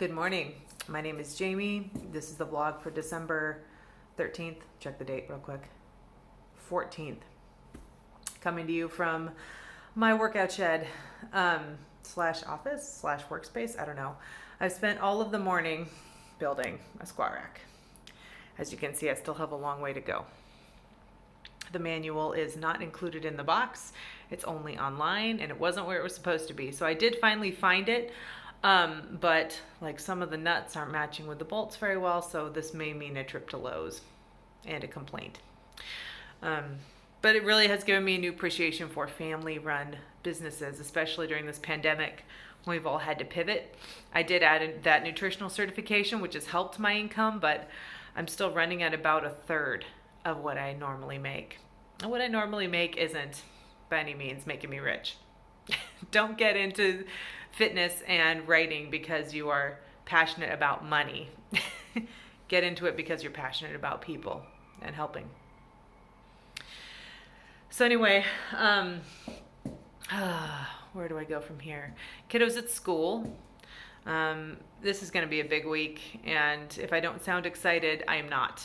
Good morning. My name is Jamie. This is the vlog for December 13th. Check the date real quick. 14th. Coming to you from my workout shed slash office slash workspace. I don't know. I've spent all of the morning building a squat rack. As you can see, I still have a long way to go. The manual is not included in the box. It's only online, and it wasn't where it was supposed to be. So I did finally find it. But like some of the nuts aren't matching with the bolts very well, so this may mean a trip to Lowe's and a complaint. But it really has given me a new appreciation for family-run businesses, especially during this pandemic when we've all had to pivot. I did add in that nutritional certification, which has helped my income, but I'm still running at about a third of what I normally make. And what I normally make isn't by any means making me rich. Don't get into fitness and writing because you are passionate about money. Get into it because you're passionate about people and helping. So anyway, where do I go from here? Kiddo's at school. This is going to be a big week, and if I don't sound excited, I am not.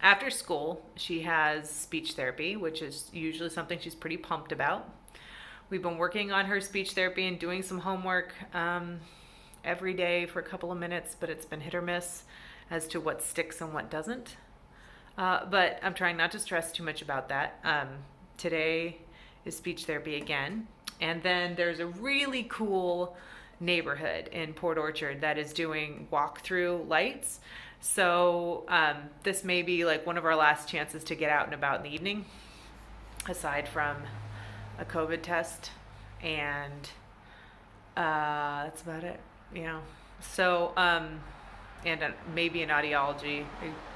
After school, she has speech therapy, which is usually something she's pretty pumped about. We've been working on her speech therapy and doing some homework every day for a couple of minutes, but it's been hit or miss as to what sticks and what doesn't. But I'm trying not to stress too much about that. Today is speech therapy again. And then there's a really cool neighborhood in Port Orchard that is doing walk-through lights. So this may be like one of our last chances to get out and about in the evening, aside from a COVID test, and that's about it, So, and maybe an audiology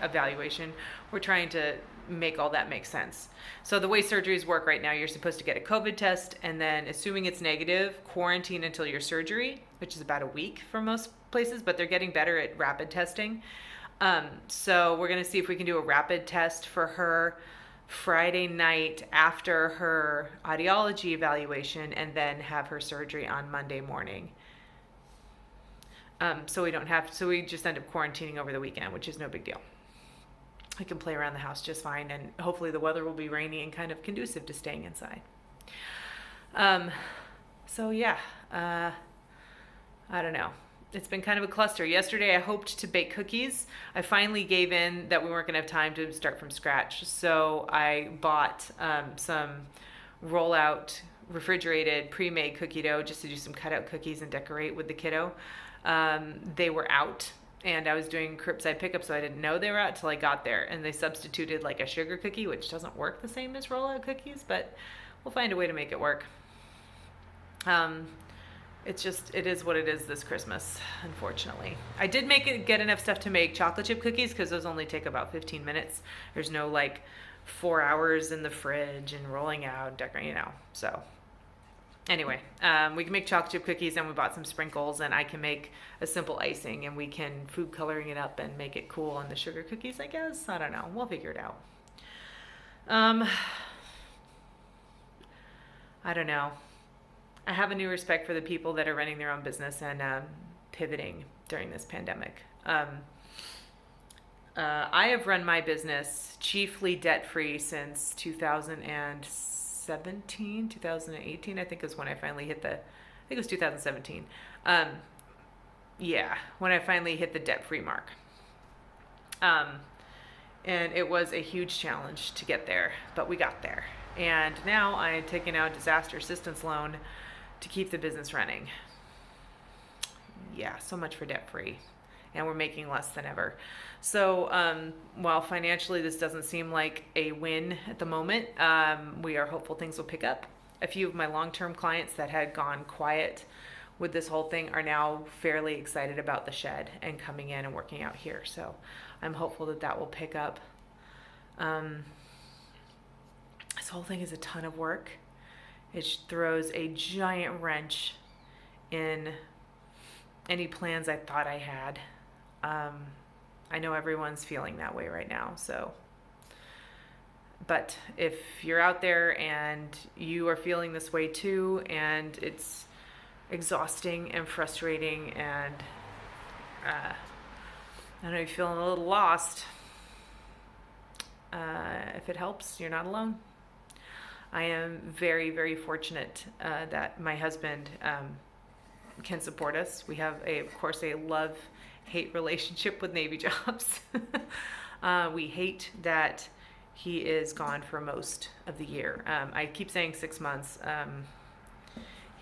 evaluation. We're trying to make all that make sense. So the way surgeries work right now, you're supposed to get a COVID test, and then assuming it's negative, quarantine until your surgery, which is about a week for most places, but they're getting better at rapid testing. So we're going to see if we can do a rapid test for her Friday night after her audiology evaluation, and then have her surgery on Monday morning. So we just end up quarantining over the weekend, which is no big deal. I can play around the house just fine, and hopefully the weather will be rainy and kind of conducive to staying inside. So yeah, I don't know. It's been kind of a cluster. Yesterday I hoped to bake cookies. I finally gave in that we weren't going to have time to start from scratch. So I bought some roll-out refrigerated pre-made cookie dough just to do some cutout cookies and decorate with the kiddo. They were out, and I was doing curbside pickup, so I didn't know they were out till I got there. And they substituted like a sugar cookie, which doesn't work the same as roll-out cookies, but we'll find a way to make it work. It is what it is this Christmas, unfortunately. I did get enough stuff to make chocolate chip cookies, because those only take about 15 minutes. There's no 4 hours in the fridge and rolling out, decorating, So anyway, we can make chocolate chip cookies, and we bought some sprinkles, and I can make a simple icing, and we can food coloring it up and make it cool on the sugar cookies, I guess. I don't know. We'll figure it out. I don't know. I have a new respect for the people that are running their own business and pivoting during this pandemic. I have run my business chiefly debt-free since 2017, 2018, I think is when I finally hit I think it was 2017. When I finally hit the debt-free mark. And it was a huge challenge to get there, but we got there. And now I'm taking out a disaster assistance loan to keep the business running. Yeah, so much for debt-free. And we're making less than ever. So while financially this doesn't seem like a win at the moment, we are hopeful things will pick up. A few of my long-term clients that had gone quiet with this whole thing are now fairly excited about the shed and coming in and working out here. So I'm hopeful that will pick up. This whole thing is a ton of work. It throws a giant wrench in any plans I thought I had. I know everyone's feeling that way right now. But if you're out there and you are feeling this way too, and it's exhausting and frustrating, and I don't know, you're feeling a little lost. If it helps, you're not alone. I am very, very fortunate that my husband can support us. We have, of course, a love-hate relationship with Navy jobs. We hate that he is gone for most of the year. I keep saying 6 months.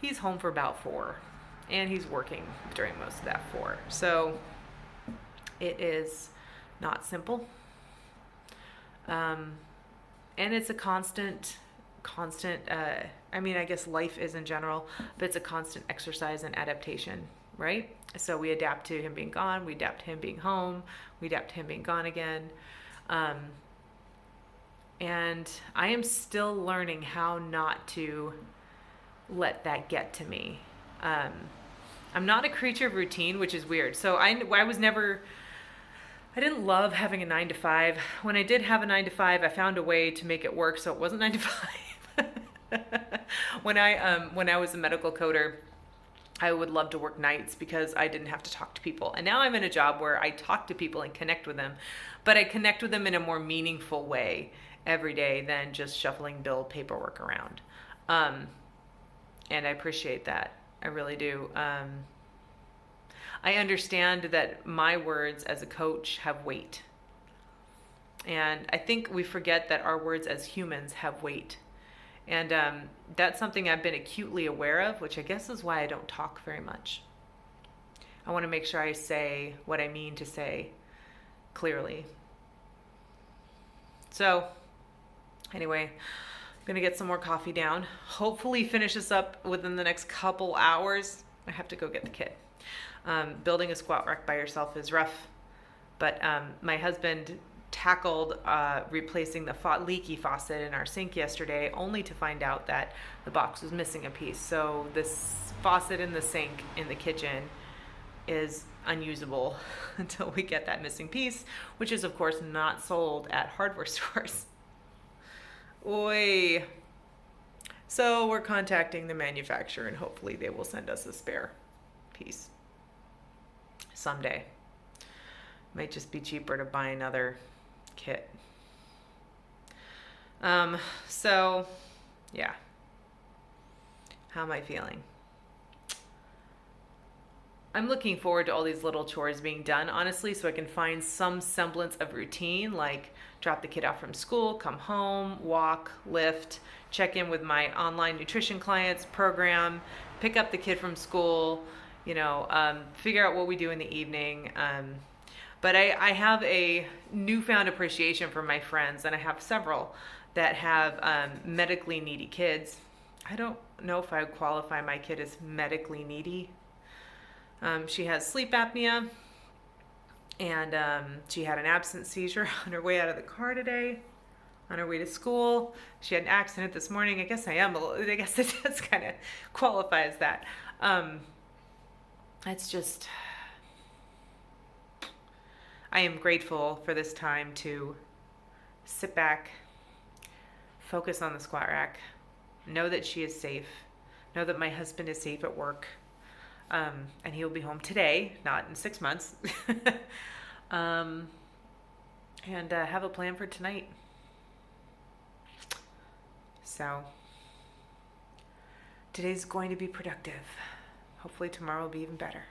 He's home for about 4, and he's working during most of that 4. So it is not simple. And it's a constant, I mean, I guess life is in general, but it's a constant exercise and adaptation, right? So we adapt to him being gone, we adapt to him being home, we adapt to him being gone again. And I am still learning how not to let that get to me. I'm not a creature of routine, which is weird. So I didn't love having a 9 to 5. When I did have a 9 to 5, I found a way to make it work so it wasn't 9 to 5. When I was a medical coder, I would love to work nights because I didn't have to talk to people. And now I'm in a job where I talk to people and connect with them, but I connect with them in a more meaningful way every day than just shuffling bill paperwork around. And I appreciate that. I really do. I understand that my words as a coach have weight. And I think we forget that our words as humans have weight. And that's something I've been acutely aware of, which I guess is why I don't talk very much. I want to make sure I say what I mean to say clearly. So, anyway, I'm going to get some more coffee down. Hopefully finish this up within the next couple hours. I have to go get the kid. Building a squat rack by yourself is rough, but my husband tackled replacing the leaky faucet in our sink yesterday, only to find out that the box was missing a piece. So this faucet in the sink in the kitchen is unusable until we get that missing piece, which is of course not sold at hardware stores. Oy. So we're contacting the manufacturer and hopefully they will send us a spare piece someday. Might just be cheaper to buy another kit. So yeah. How am I feeling? I'm looking forward to all these little chores being done, honestly, so I can find some semblance of routine, like drop the kid off from school, come home, walk, lift, check in with my online nutrition clients program, pick up the kid from school, figure out what we do in the evening. But I have a newfound appreciation for my friends, and I have several that have medically needy kids. I don't know if I would qualify my kid as medically needy. She has sleep apnea, and she had an absent seizure on her way out of the car today, on her way to school. She had an accident this morning. I guess it just kind of qualifies that. It's just, I am grateful for this time to sit back, focus on the squat rack, know that she is safe, know that my husband is safe at work, and he'll be home today, not in 6 months, and have a plan for tonight. So today's going to be productive. Hopefully tomorrow will be even better.